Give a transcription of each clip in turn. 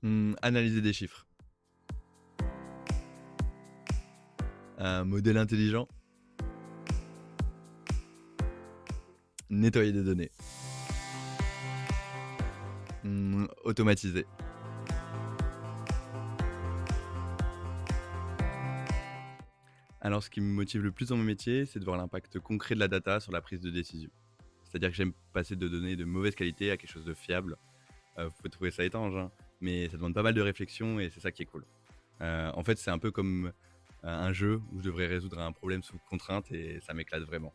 Analyser des chiffres. Un modèle intelligent. Nettoyer des données. Automatiser. Alors, ce qui me motive le plus dans mon métier, c'est de voir l'impact concret de la data sur la prise de décision. C'est-à-dire que j'aime passer de données de mauvaise qualité à quelque chose de fiable. Vous pouvez trouver ça étrange, hein, mais ça demande pas mal de réflexion et c'est ça qui est cool. En fait, c'est un peu comme un jeu où je devrais résoudre un problème sous contrainte et ça m'éclate vraiment.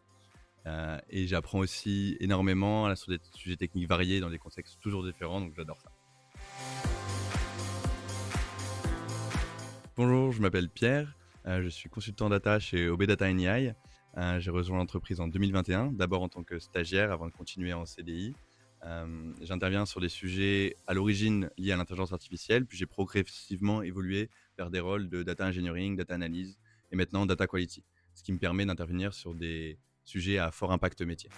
Et j'apprends aussi énormément là, sur des sujets techniques variés dans des contextes toujours différents, donc j'adore ça. Bonjour, je m'appelle Pierre, je suis consultant data chez OB Data AI. J'ai rejoint l'entreprise en 2021, d'abord en tant que stagiaire avant de continuer en CDI. J'interviens sur des sujets à l'origine liés à l'intelligence artificielle, puis j'ai progressivement évolué vers des rôles de data engineering, data analyse et maintenant data quality, ce qui me permet d'intervenir sur des sujets à fort impact métier.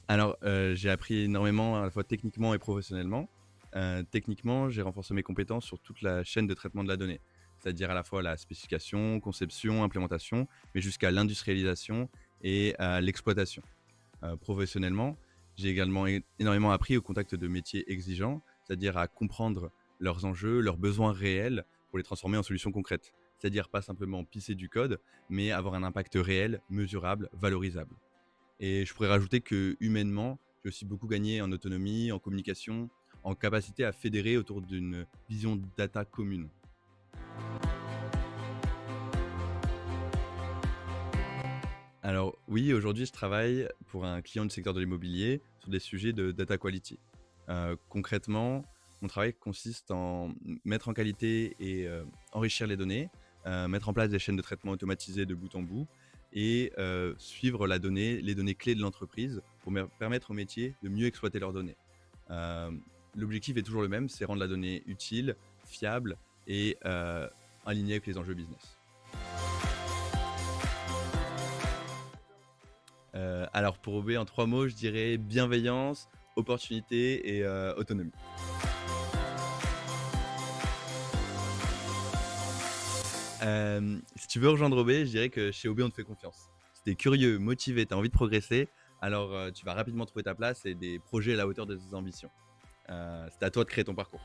Alors, j'ai appris énormément à la fois techniquement et professionnellement. Techniquement, j'ai renforcé mes compétences sur toute la chaîne de traitement de la donnée, c'est-à-dire à la fois la spécification, conception, implémentation, mais jusqu'à l'industrialisation et à l'exploitation. Professionnellement, j'ai également énormément appris au contact de métiers exigeants, c'est-à-dire à comprendre leurs enjeux, leurs besoins réels pour les transformer en solutions concrètes. C'est-à-dire pas simplement pisser du code, mais avoir un impact réel, mesurable, valorisable. Et je pourrais rajouter que humainement, j'ai aussi beaucoup gagné en autonomie, en communication, en capacité à fédérer autour d'une vision data commune. Alors oui, aujourd'hui, je travaille pour un client du secteur de l'immobilier sur des sujets de data quality. Concrètement, mon travail consiste en mettre en qualité et enrichir les données, mettre en place des chaînes de traitement automatisées de bout en bout et suivre les données clés de l'entreprise pour permettre au métier de mieux exploiter leurs données. Euh, L'objectif est toujours le même, c'est rendre la donnée utile, fiable et alignée avec les enjeux business. Alors pour OB, en 3 mots, je dirais bienveillance, opportunité et autonomie. Si tu veux rejoindre OB, je dirais que chez OB, on te fait confiance. Si tu es curieux, motivé, tu as envie de progresser, alors tu vas rapidement trouver ta place et des projets à la hauteur de tes ambitions. C'est à toi de créer ton parcours.